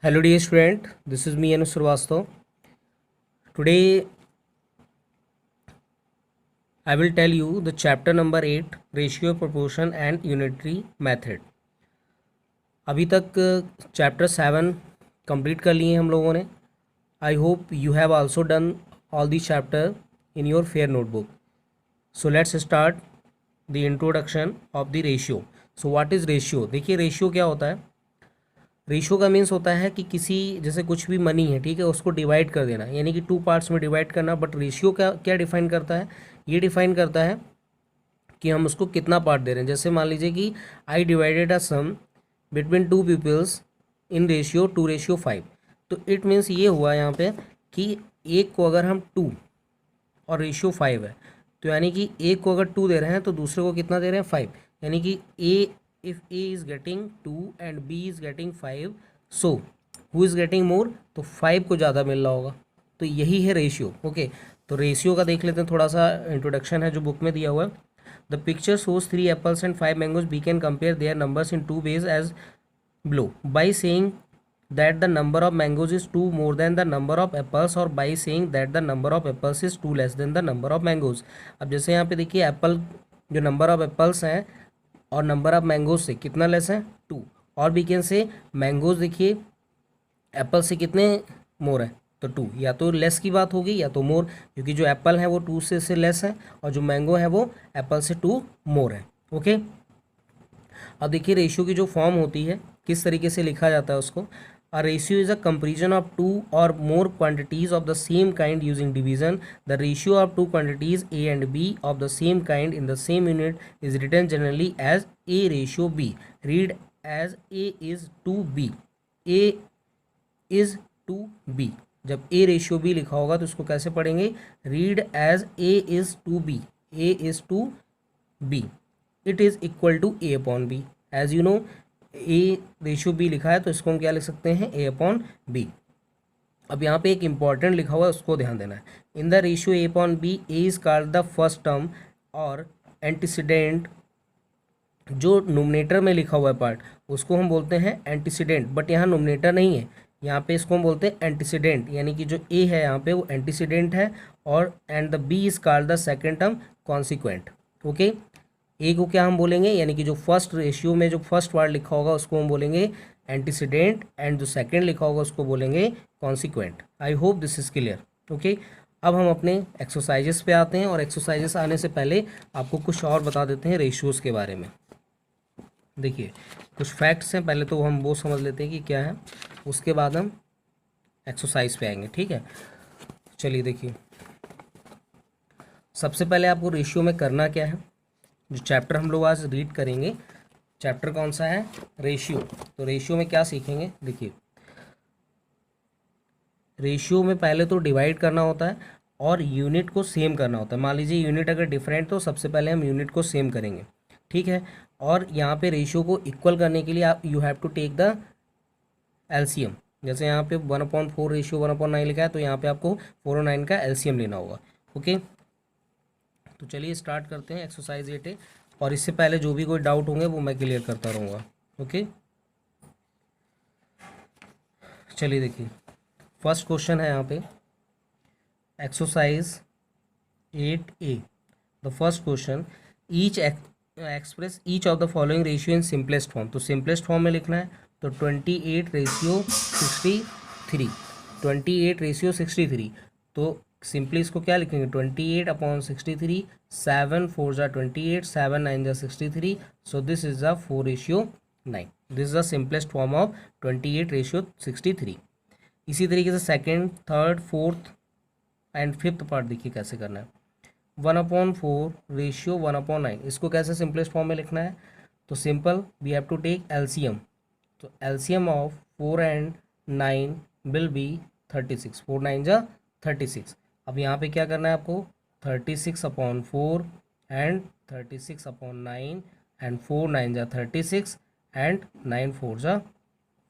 Hello dear student, this is me Anu Srivastava. Today I will tell you the chapter number 8 ratio, proportion and unitary method. अभी तक chapter 7 complete कर लिए हम लोगों ने. I hope you have also done all the chapter in your fair notebook. So let's start the introduction of the ratio. So what is ratio? देखिए ratio क्या होता है. रेशियो का मीन्स होता है कि किसी जैसे कुछ भी मनी है, ठीक है, उसको डिवाइड कर देना, यानी कि टू पार्ट्स में डिवाइड करना. बट रेशियो क्या क्या डिफाइन करता है? ये डिफाइन करता है कि हम उसको कितना पार्ट दे रहे हैं. जैसे मान लीजिए कि I divided a sum between two peoples in ratio 2:5. तो इट मीन्स ये हुआ यहाँ पे कि एक को अगर हम 2 और रेशियो 5 है, तो यानी कि एक को अगर 2 दे रहे हैं तो दूसरे को कितना दे रहे हैं? 5. यानी कि ए, if A is getting 2 and B is getting 5, so who is getting more? तो 5 को ज़्यादा मिल रहा होगा. तो यही है रेशियो. ओके, तो रेशियो का देख लेते हैं. थोड़ा सा इंट्रोडक्शन है जो बुक में दिया हुआ है. The picture shows 3 apples and 5 mangoes. We can compare their numbers in 2 ways as below by saying that the number of mangoes is 2 more than the number of apples, और by saying that the number of apples is 2 less than the number of mangoes. अब जैसे यहाँ पे देखिए Apple जो number of apples हैं और number of mangoes से कितना लेस है? 2. और भी कैन से मैंगोज देखिए एप्पल से कितने मोर है? तो 2. या तो लेस की बात होगी या तो मोर, क्योंकि जो एप्पल है वो 2 से लेस है और जो मैंगो है वो एप्पल से 2 मोर है. ओके, अब देखिए रेशियो की जो फॉर्म होती है किस तरीके से लिखा जाता है उसको. A ratio is a comparison of two or more quantities of the same kind using division. The ratio of two quantities A and B of the same kind in the same unit is written generally as A ratio B. Read as A is to B. A is to B. जब A ratio B लिखा होगा तो इसको कैसे पढ़ेंगे? Read as A is to B. A is to B. It is equal to A upon B. As you know, A ratio B लिखा है तो इसको हम क्या लिख सकते हैं? A upon B. अब यहाँ पे एक इंपॉर्टेंट लिखा हुआ है, उसको ध्यान देना है. In the ratio A upon B, A is called the first term और एंटीसीडेंट. जो नोमिनेटर में लिखा हुआ है पार्ट उसको हम बोलते हैं एंटीसीडेंट, बट यहाँ नोमिनेटर नहीं है, यहाँ पे इसको हम बोलते हैं एंटीसीडेंट. यानी कि जो ए है यहाँ पे वो एंटीसीडेंट है और and the B is called the second term consequent. Okay, A को क्या हम बोलेंगे? यानी कि जो फर्स्ट रेशियो में जो फर्स्ट वर्ड लिखा होगा उसको हम बोलेंगे एंटीसीडेंट एंड जो सेकंड लिखा होगा उसको बोलेंगे consequent. I hope this is clear. Okay, अब हम अपने एक्सरसाइजेस पे आते हैं और एक्सरसाइजेस आने से पहले आपको कुछ और बता देते हैं रेशियोज़ के बारे में. देखिए कुछ फैक्ट्स हैं, पहले तो हम वो समझ लेते हैं कि क्या है, उसके बाद हम एक्सरसाइज पे आएंगे. ठीक है, चलिए देखिए सबसे पहले आपको रेशियो में करना क्या है. जो चैप्टर हम लोग आज रीड करेंगे, चैप्टर कौन सा है? रेशियो. तो रेशियो में क्या सीखेंगे? देखिए रेशियो में पहले तो डिवाइड करना होता है और यूनिट को सेम करना होता है. मान लीजिए यूनिट अगर डिफरेंट तो सबसे पहले हम यूनिट को सेम करेंगे. ठीक है, और यहाँ पे रेशियो को इक्वल करने के लिए आप you have to take the LCM. जैसे यहाँ पे 1/4 रेशियो 1/9 लिखा है तो यहाँ पे आपको 4 और 9 का एलसीएम लेना होगा. ओके, तो चलिए स्टार्ट करते हैं एक्सरसाइज 8. और इससे पहले जो भी कोई डाउट होंगे वो मैं क्लियर करता रहूँगा. ओके, चलिए देखिए फर्स्ट क्वेश्चन है यहाँ पे exercise 8A. The first question, each express each of the following ratio in simplest form. तो सिंपलेस्ट फॉर्म में लिखना है तो 28:63. 28:63. तो सिंपली इसको क्या लिखेंगे? 28/63. 7 4 28, 7 9 63. सो this is the 4:9. This is the simplest form of 28:63. इसी तरीके से second, third, fourth and fifth part देखिए कैसे करना है. 1/4 रेशियो 1/9. इसको कैसे सिंपलेस्ट फॉर्म में लिखना है? तो simple, we have to take LCM. तो LCM of 4 and 9 will be 36. 4 9 जा 36. अब यहाँ पे क्या करना है आपको? 36/4 एंड 36/9 एंड 4 9 जा 36 एंड 9 4 जा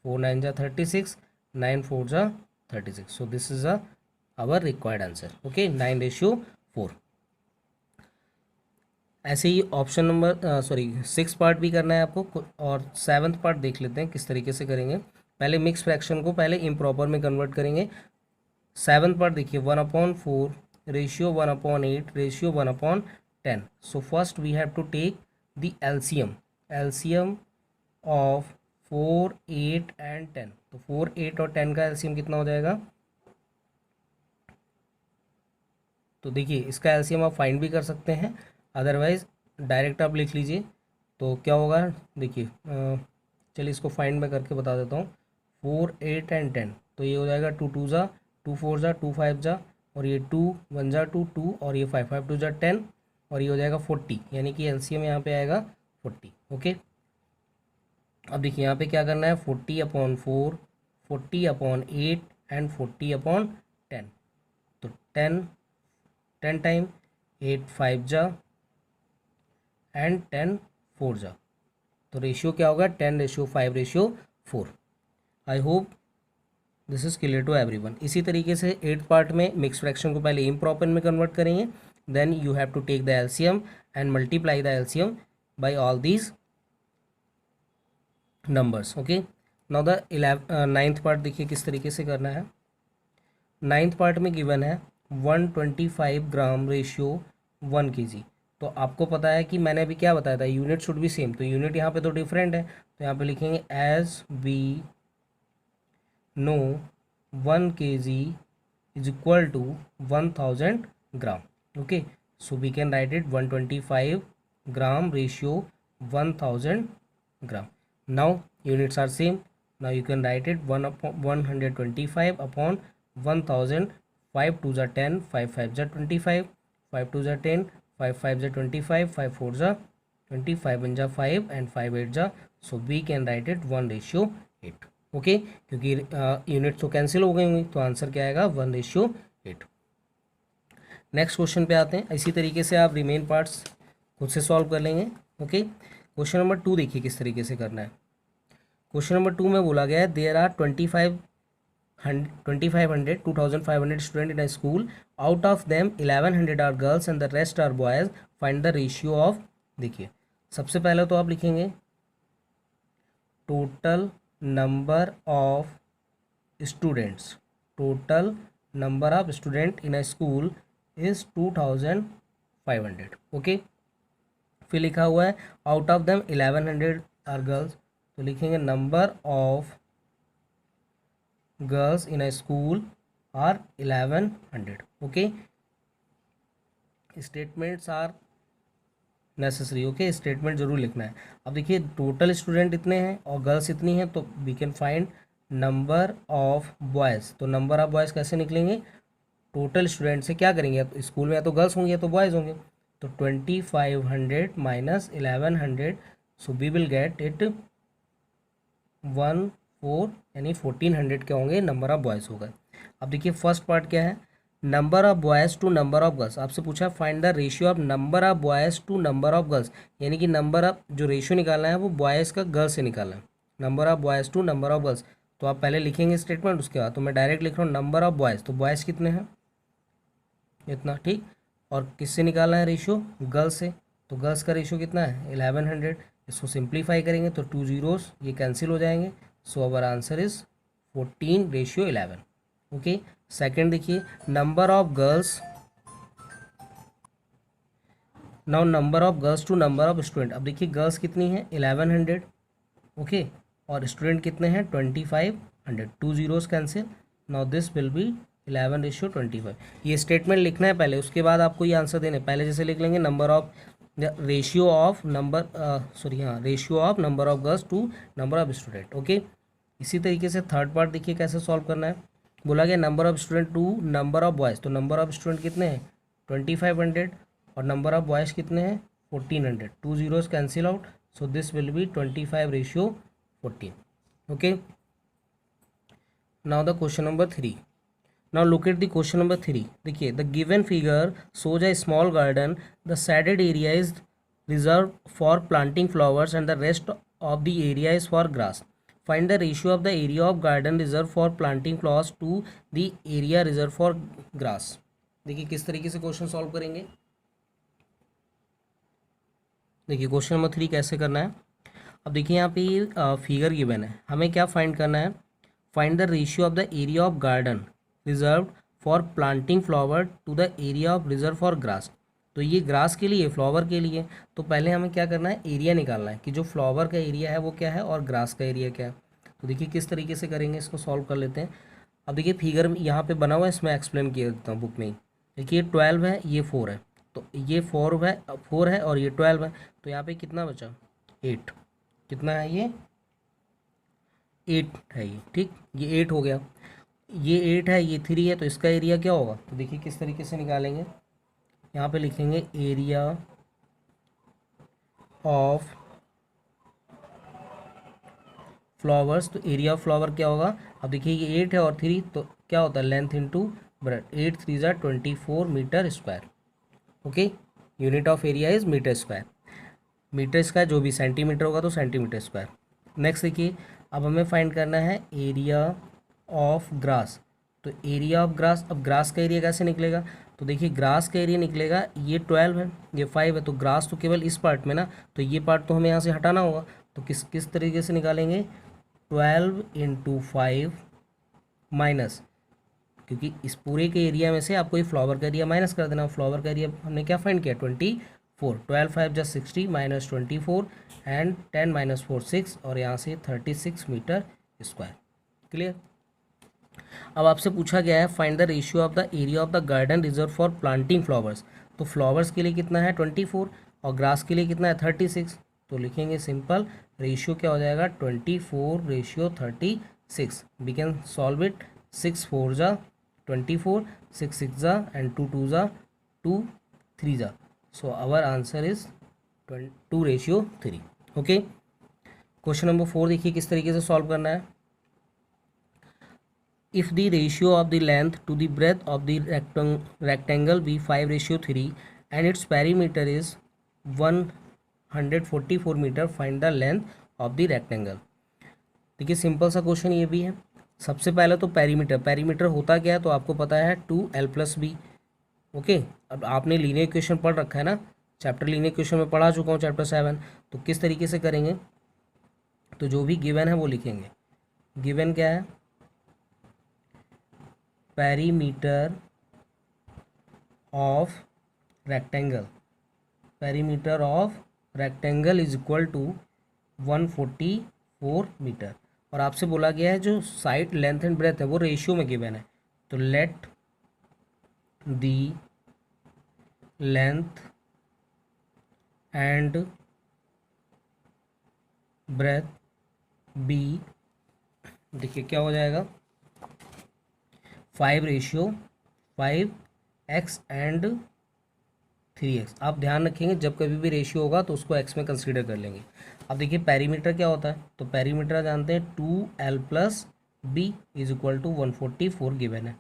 4 9 जा 36, 9 4 जा 36. So this is our required answer. Okay, 9:4. ऐसे ही ऑप्शन नंबर 6 पार्ट भी करना है आपको और 7th पार्ट देख लेते हैं किस तरीके से करेंगे. पहले मिक्स फ्रैक्शन को पहले इम्प्रॉपर में कन्वर्ट करेंगे। 7th पार्ट देखिए 1/4 ratio 1/8 ratio 1/10। So first we have to take the LCM of 4, 8 and 10। तो 4, 8 और 10 का एलसीएम कितना हो जाएगा? तो देखिए इसका एलसीएम आप फाइंड भी कर सकते हैं, अदरवाइज डायरेक्ट आप लिख लीजिए। तो क्या होगा देखिए, चलिए इसको फाइंड मैं करके बता देता हूँ। 4, 8 एंड 10, तो ये हो जाएगा 2 2 जा 2 4 जा 2 5 जा, और ये 2 1 जा 2 2, और ये 5 5 2 जा 10, और ये हो जाएगा 40, यानी कि एलसीएम यहाँ पे आएगा 40। ओके, अब देखिए यहाँ पे क्या करना है, 40/4, 40/8 एंड 40/10। तो 10 टाइम 8 5 जा एंड 10 4 जा, तो रेशियो क्या होगा 10:5:4। I hope this is clear to everyone. इसी तरीके से 8th पार्ट में मिक्स फ्रैक्शन को पहले इम्प्रॉपर में कन्वर्ट करेंगे, then you have to take the LCM and multiply the LCM by all these numbers. Okay, now the 9th part देखिए किस तरीके से करना है। 9th पार्ट में गिवन है 125 ग्राम रेशियो 1 kg। तो आपको पता है कि मैंने अभी क्या बताया था, यूनिट शुड बी सेम, तो यूनिट यहाँ पे तो डिफरेंट है, तो यहाँ पे लिखेंगे as we know 1 kg is equal to 1000 gram. Okay, so we can write it 125 gram ratio 1000 gram. Now units are same, now you can write it 125 upon 1000। 5 2 जा 10, 5 5 जा 25, 5 2 जा 10, 5 5 जा 25, 5 4 जा 20, 5 1 जा 5 एंड 5 8 जा, so we can write it 1:8। Okay, क्योंकि unit तो cancel हो गई हुई, तो आंसर क्या आएगा 1:8। नेक्स्ट क्वेश्चन पे आते हैं। इसी तरीके से आप रिमेन पार्ट्स खुद से सॉल्व कर लेंगे। ओके, क्वेश्चन नंबर 2 देखिए किस तरीके से करना है। क्वेश्चन नंबर 2 में बोला गया है there are 2500 student in a school, out of them 1100 are girls and the rest are boys, find the ratio of. देखिए सबसे पहले तो आप लिखेंगे total number of students, total number of student in a school is 2500। Okay, फिर लिखा हुआ है out of them 1100 are girls, तो लिखेंगे number of girls in a school are 1100। Okay, statements are necessary. Okay, statement जरूर लिखना है। अब देखिए टोटल स्टूडेंट इतने हैं और गर्ल्स इतनी हैं, तो we can find number of boys. तो नंबर ऑफ बॉयज़ कैसे निकलेंगे, टोटल स्टूडेंट से क्या करेंगे, अब स्कूल में या तो गर्ल्स होंगे या तो बॉयज़ होंगे, तो 2500 minus 1100, so we will get it 14, यानी 1400 क्या होंगे, नंबर ऑफ बॉयज़ होगा। अब देखिए फर्स्ट पार्ट क्या है, number of boys to number of girls. आपसे पूछा find the ratio of number of boys to number of girls, यानी कि नंबर ऑफ जो रेशियो निकालना है वो बॉयज़ का गर्ल्स से निकालना है, number of boys to number of girls. तो आप पहले लिखेंगे स्टेटमेंट, उसके बाद तो मैं डायरेक्ट लिख रहा हूँ नंबर ऑफ बॉयज़, तो बॉयज़ कितने हैं इतना, ठीक, और किससे निकालना है रेशियो, गर्ल्स से, तो गर्ल्स का रेशियो कितना है 1100। इसको सिंप्लीफाई करेंगे तो 2 zeros ये कैंसिल हो जाएंगे, so our answer is 14:11। Okay, second देखिए number of girls, now number of girls to number of student. अब देखिए गर्ल्स कितनी है 1100, ओके, और स्टूडेंट कितने हैं 2500, 2 zeros cancel, now this will be 11:25। ये स्टेटमेंट लिखना है पहले, उसके बाद आपको ये आंसर देने, पहले जैसे लिख लेंगे number of ratio of number ratio of number of girls to number of student. Okay, इसी तरीके से थर्ड पार्ट देखिए कैसे सॉल्व करना है। बोला गया number of student to number of boys, तो नंबर ऑफ स्टूडेंट कितने हैं 2500 और नंबर ऑफ बॉयज़ कितने हैं 1400, 2 zeros cancel out, so this will be 25:14। Okay, now the question number 3। Now look at the question number 3. देखिए the given figure shows a small garden. The shaded area is reserved for planting flowers and the rest of the area is for grass. Find the ratio of the area of garden reserved for planting flowers to the area reserved for grass. देखिए किस तरीके से question solve करेंगे। देखिए question number 3 कैसे करना है। अब देखिए यहाँ पे फिगर गिवन है, हमें क्या फाइंड करना है, find the ratio of the area of garden reserve for planting flower to the area of reserve for grass. तो ये ग्रास के लिए, फ्लावर के लिए, तो पहले हमें क्या करना है, एरिया निकालना है कि जो फ्लावर का एरिया है वो क्या है और ग्रास का एरिया क्या है। तो देखिए किस तरीके से करेंगे, इसको सॉल्व कर लेते हैं। अब देखिए फिगर में यहाँ पे बना हुआ है, इसमें एक्सप्लेन किया देता हूँ बुक में ही। देखिए 12 है, ये 4 है, तो ये 4 है और ये 12 है, तो यहाँ पे कितना बचा, 8। कितना है ये, 8 है ये, ठीक, ये 8 हो गया। ये 8 है, ये 3 है, तो इसका एरिया क्या होगा, तो देखिए किस तरीके से निकालेंगे। यहाँ पे लिखेंगे एरिया ऑफ फ्लावर्स, तो एरिया ऑफ फ्लावर क्या होगा। अब देखिए ये 8 है और 3, तो क्या होता है, लेंथ इंटू ब्रेथ। 8 3 ज़ा 24 metre square. Okay, unit of area is metre square. Metre square जो भी सेंटीमीटर होगा तो सेंटीमीटर स्क्वायर। नेक्स्ट देखिए, अब हमें फाइंड करना है एरिया ऑफ ग्रास। तो एरिया ऑफ ग्रास, अब ग्रास का एरिया कैसे निकलेगा, तो देखिए ग्रास का एरिया निकलेगा, ये 12 है, ये 5 है, तो ग्रास तो केवल इस पार्ट में ना, तो ये पार्ट तो हमें यहाँ से हटाना होगा। तो किस किस तरीके से निकालेंगे, 12 इंटू 5 माइनस, क्योंकि इस पूरे के एरिया में से आपको ये फ्लावर का एरिया माइनस कर देना। फ्लावर का एरिया हमने क्या फाइंड किया, 24। 12 5 जा 60 माइनस 24 एंड 10 माइनस 4 6, और यहाँ से 36 मीटर स्क्वायर। क्लियर। अब आपसे पूछा गया है find the ratio of the area of the garden reserve for planting flowers. तो फ्लावर्स के लिए कितना है 24 और ग्रास के लिए कितना है 36। तो लिखेंगे सिंपल, रेशियो क्या हो जाएगा 24:36। We can solve it. 6 4 जा 24, 6 6 जा एंड 2 2 जा 2 3 जा। So our answer is 2:3। Okay, question number 4 देखिए किस तरीके से सॉल्व करना है। If the ratio of the length to the breadth of the rectangle be 5:3 and its perimeter is 144 meter, find the length of the rectangle। देखिए simple सा question ये भी है। सबसे पहले तो पैरीमीटर होता क्या है, तो आपको पता है 2l+b। ओके, अब आपने लीनियर इक्वेशन पढ़ रखा है ना, चैप्टर लीनियर इक्वेशन में पढ़ा चुका हूँ, चैप्टर 7। तो किस तरीके से करेंगे, तो जो भी गिवन है वो लिखेंगे। गिवन क्या है, perimeter of rectangle, perimeter of rectangle is equal to 144 metre. और आपसे बोला गया है जो साइड लेंथ एंड ब्रेथ है वो रेशियो में गिवन है। तो let the length and breadth be, देखिए क्या हो जाएगा, 5:5x एंड 3x। आप ध्यान रखेंगे जब कभी भी रेशियो होगा तो उसको x में कंसीडर कर लेंगे। अब देखिए पैरीमीटर क्या होता है, तो पैरीमीटर जानते हैं 2l+b is equal to 144 given है,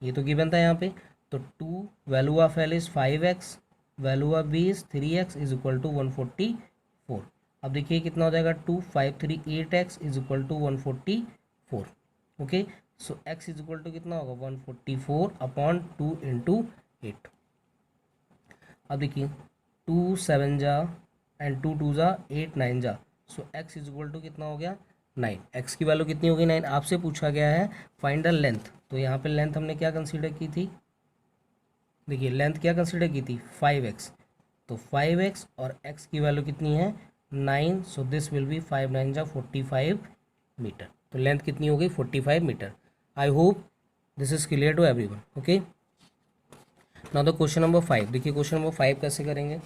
ये तो गिवन था यहाँ पे। तो 2 value of l is 5x, value of b is 3x is equal to 144। अब देखिए कितना हो जाएगा, 2 5 3 8x is equal to 144। Okay, so x is equal to कितना होगा 144/2 इंटू 8। अब देखिए 2 7 जा एंड 2 2 जा 8 9 जा, सो x इज इक्वल टू कितना हो गया 9। x की वैल्यू कितनी होगी 9। आपसे पूछा गया है फाइंड द लेंथ, तो यहाँ पे लेंथ हमने क्या कंसीडर की थी, देखिए लेंथ क्या कंसीडर की थी 5x, तो 5x और x की वैल्यू कितनी है 9, सो दिस विल बी 5 9 जा 45 मीटर। तो लेंथ कितनी हो गई 45 metre. I hope this is clear to everyone. Okay, now the question number 5। देखिए क्वेश्चन नंबर 5 कैसे करेंगे।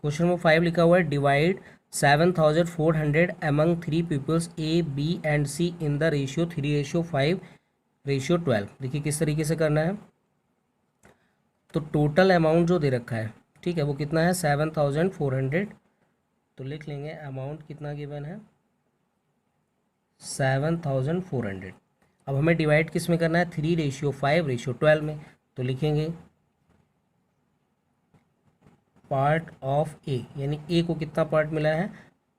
क्वेश्चन नंबर 5 लिखा हुआ है divide 7400 among 3 pupils A, B and C in the ratio 3:5:12। देखिए किस तरीके से करना है, तो टोटल अमाउंट जो दे रखा है, ठीक है, वो कितना है 7400। तो लिख लेंगे अमाउंट कितना गिवन है 7400। अब हमें डिवाइड किस में करना है 3:5:12 में। तो लिखेंगे पार्ट ऑफ ए, यानी ए को कितना पार्ट मिला है,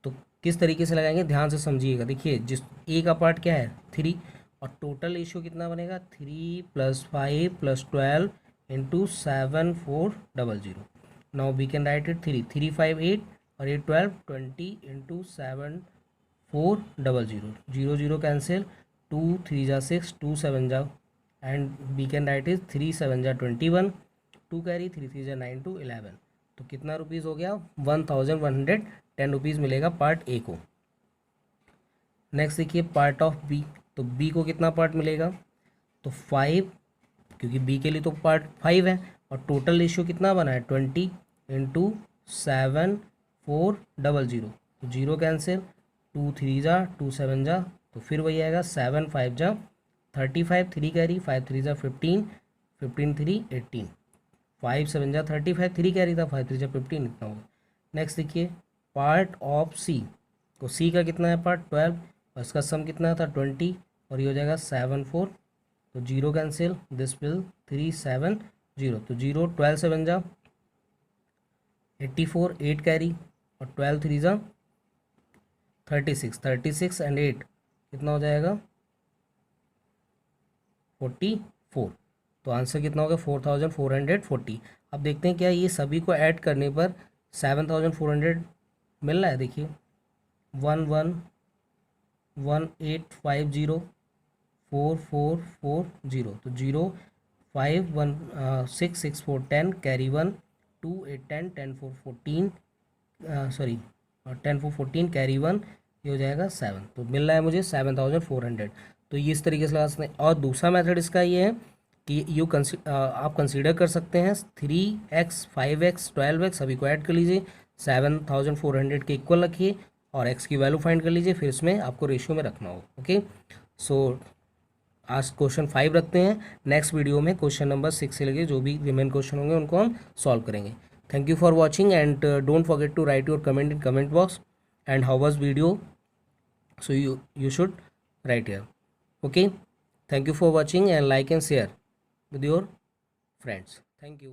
तो किस तरीके से लगाएंगे ध्यान से समझिएगा। देखिए जिस ए का पार्ट क्या है 3, और टोटल रेशियो कितना बनेगा 3 + 5 + 12 into 7400। Now we can write it 3 3 5 8 और 8 12 20 इंटू 7 400, 0 0 cancel, 2 3 जा 6, 2 7 जा, and we can write is 3 7 जा 21, 2 कैरी, 3 3 जा 9 to 11। तो कितना रुपीज़ हो गया? 1110 रुपीज़ मिलेगा पार्ट ए को। नेक्स्ट देखिए पार्ट ऑफ बी। तो बी को कितना पार्ट मिलेगा? तो 5, क्योंकि बी के लिए तो पार्ट 5 है, और टोटल रेशियो कितना बना है? 20 इंटू 7 400, तो 0 कैंसिल, 2 3 जा 2 7 जा, तो फिर वही आएगा 7 5 जा 35, 3 कैरी, 5 3 जा 15, 15 3 18, 5 7 जा 35, 3 कैरी था, 5 3 जा 15, इतना होगा। नेक्स्ट देखिए पार्ट ऑफ सी। तो सी का कितना है पार्ट? 12, और इसका सम कितना था? 20, और ये हो जाएगा 7 4, तो 0 कैंसिल, दिस विल 3 7 0, तो 0 12 7 जा 84, 8 कैरी, और 12 3 जा 36, 36 एंड 8 कितना हो जाएगा? 44। तो आंसर कितना होगा? 4440। अब देखते हैं क्या ये सभी को ऐड करने पर 7400 मिल रहा है। देखिए 1118504440, तो 0 5 1 6 6 4 10 कैरी 1 2 8 10 10 4 14 सॉरी 10 4 14 कैरी 1, ये हो जाएगा 7। तो मिल रहा है मुझे 7400। तो ये इस तरीके से लगा सकते हैं। और दूसरा मेथड इसका ये है कि आप कंसीडर कर सकते हैं 3x 5x 12x सभी को ऐड कर लीजिए, 7400 के इक्वल रखिए और x की वैल्यू फाइंड कर लीजिए, फिर इसमें आपको रेशियो में रखना हो। ओके, सो आज क्वेश्चन 5 रखते हैं। नेक्स्ट वीडियो में क्वेश्चन नंबर 6 से लगे जो भी रिमेन क्वेश्चन होंगे उनको हम सॉल्व करेंगे। Thank you for watching and don't forget to write your comment in comment box and how was video, so you should write here. Okay, thank you for watching and like and share with your friends. Thank you.